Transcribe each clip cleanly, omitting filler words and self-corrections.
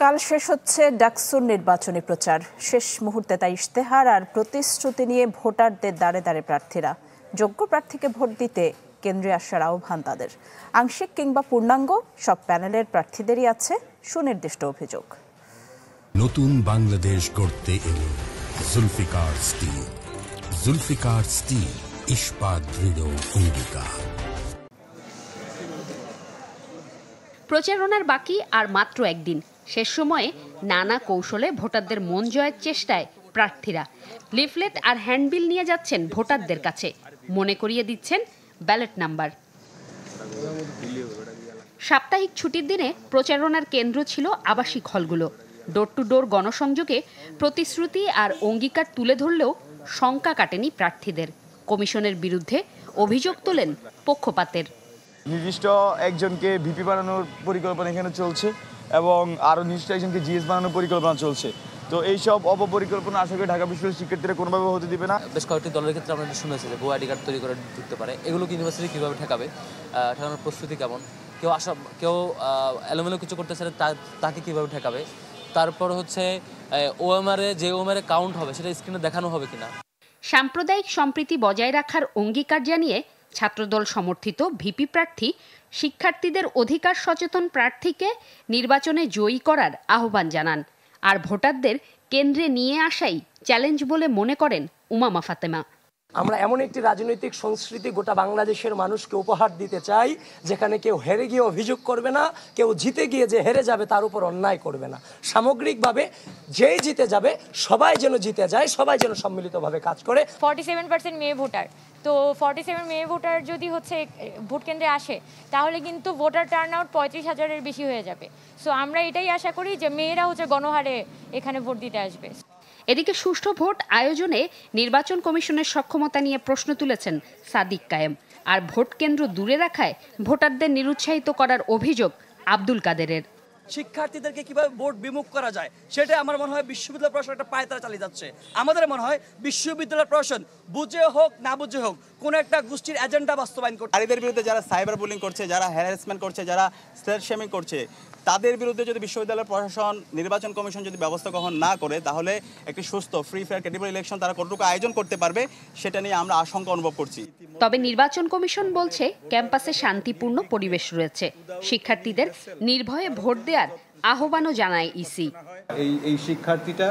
কাল শেষ হচ্ছে ডাকসুর নির্বাচনী প্রচার। শেষ মুহূর্তে তাই ইশতেহার আর প্রতিশ্রুতি নিয়ে ভোটারদের দ্বারে দ্বারে প্রার্থীরা। যোগ্য প্রার্থীকে ভোট দিতে কেন্দ্রে আসার আহ্বান তাদের। আংশিক কিংবা পূর্ণাঙ্গ সব প্যানেলের প্রার্থীদেরই আছে সুনির্দিষ্ট অভিযোগ। নতুন বাংলাদেশ গড়তে এলো জুলফিকার স্টিল। জুলফিকার স্টিল, ইস্পাত দৃঢ় অঙ্গীকার। প্রচারণার বাকি আর মাত্র একদিন। শেষ সময়ে নানা কৌশলে ভোটারদের মন জয়ের চেষ্টায় প্রার্থীরা লিফলেট আর হ্যান্ডবিল নিয়ে যাচ্ছেন ভোটারদের কাছে। মনে করিয়ে দিচ্ছেন ব্যালট নাম্বার। সাপ্তাহিক ছুটির দিনে প্রচারণার কেন্দ্র ছিল আবাসিক হলগুলো। ডোর টু ডোর গণসংযোগে প্রতিশ্রুতি আর অঙ্গীকার তুলে ধরলেও শঙ্কা কাটেনি প্রার্থীদের। কমিশনের বিরুদ্ধে অভিযোগ তোলেন পক্ষপাতের। নির্দিষ্ট একজনকে ভিপি বানানোর পরিকল্পনা এখানে চলছে এবং আরও নির্দিষ্ট একজনকে জিএস বানানোর পরিকল্পনা চলছে। তো এইসব অপপরিকল্পনা আশা করি ঢাকা বিশ্ববিদ্যালয়ের শিক্ষার্থীরা কোনোভাবে হতে দিবে না। বেশ কয়েকটি দলের ক্ষেত্রে আমরা শুনেছি যে ভুয়া আইডি কার্ড তৈরি করে ঢুকতে পারে। এগুলো ইউনিভার্সিটি কীভাবে ঠেকাবে, ঠেকানোর প্রস্তুতি কেমন? কেউ এলোমেলো কিছু করতে চাইলে তাকে কীভাবে ঠেকাবে? তারপর হচ্ছে ওএমআরে যে ওএমআরে কাউন্ট হবে সেটা স্ক্রিনে দেখানো হবে কিনা। সাম্প্রদায়িক সম্প্রীতি বজায় রাখার অঙ্গীকার জানিয়ে ছাত্রদল সমর্থিত ভিপি প্রার্থী শিক্ষার্থীদের অধিকার সচেতন প্রার্থীকে নির্বাচনে জয়ী করার আহ্বান জানান। আর ভোটারদের কেন্দ্রে নিয়ে আসাই চ্যালেঞ্জ বলে মনে করেন উমামা ফাতেমা। আমরা এমন একটি রাজনৈতিক সংস্কৃতি গোটা বাংলাদেশের মানুষকে উপহার দিতে চাই, যেখানে কেউ হেরে গিয়ে অভিযোগ করবে না, কেউ জিতে গিয়ে যে হেরে যাবে তার উপর অন্যায় করবে না। সামগ্রিকভাবে যেই জিতে যাবে সবাই যেন জিতে যায়, সবাই যেন সম্মিলিতভাবে কাজ করে। 47% মেয়ে ভোটার, তো 47 মেয়ে ভোটার যদি ভোট কেন্দ্রে আসে তাহলে কিন্তু ভোটার টার্ন আউট 35,000-এর বেশি হয়ে যাবে। সো আমরা এটাই আশা করি যে মেয়েরা গণহারে এখানে ভোট দিতে আসবে। এদিকে সুষ্ঠু ভোট আয়োজনে নির্বাচন কমিশনের সক্ষমতা নিয়ে প্রশ্ন তুলেছেন সাদিক কায়েম। আর ভোট কেন্দ্র দূরে রাখায় ভোটারদের নিরুৎসাহিত করার অভিযোগ আব্দুল কাদেরের। শিক্ষার্থীদেরকে কিভাবে ভোট বিমুখ করা যায় সেটা আমার মনে হয় বিশ্ববিদ্যালয় প্রশাসন একটা পায়তারা চালিয়ে যাচ্ছে। আমাদের মনে হয় বিশ্ববিদ্যালয় প্রশাসন বুঝে হোক না বুঝে হোক কোন একটা গোষ্ঠীর এজেন্ডা বাস্তবায়ন করছে। নারীদের বিরুদ্ধে যারা সাইবার বুলিং করছে, যারা হ্যারাসমেন্ট করছে, যারা স্লেট শেমিং করছে, তাদের বিরুদ্ধে যদি বিশ্ববিদ্যালয় প্রশাসন, নির্বাচন কমিশন যদি ব্যবস্থা গ্রহণ না করে, তাহলে একটি সুস্থ ফ্রি ফেয়ার ক্রেডিবল ইলেকশন তারা কতটুকু আয়োজন করতে পারবে সেটা নিয়ে আমরা আশঙ্কা অনুভব করছি। তবে নির্বাচন কমিশন বলছে ক্যাম্পাসে শান্তিপূর্ণ পরিবেশ রয়েছে। শিক্ষার্থীদের নির্ভয়ে ভোট দেওয়ার আহ্বানও জানায় ইসি। এই শিক্ষার্থীটা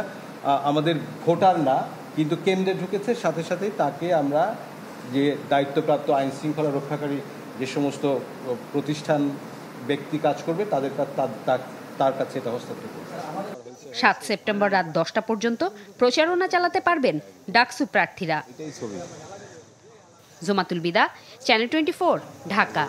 আমাদের ভোটার না, কিন্তু কেন্দ্রে ঢুকেছে, সাথে সাথে তাকে আমরা যে দায়িত্বপ্রাপ্ত আইন শৃঙ্খলা রক্ষাকারী যে সমস্ত প্রতিষ্ঠান ব্যক্তি কাজ করবে তার কাছে এটা হস্তান্তর করবে। 7 সেপ্টেম্বর রাত 10টা পর্যন্ত প্রচারণা চালাতে পারবেন ডাকসু প্রার্থীরা। জোমাতুল বিদা, চ্যানেল 24, ঢাকা।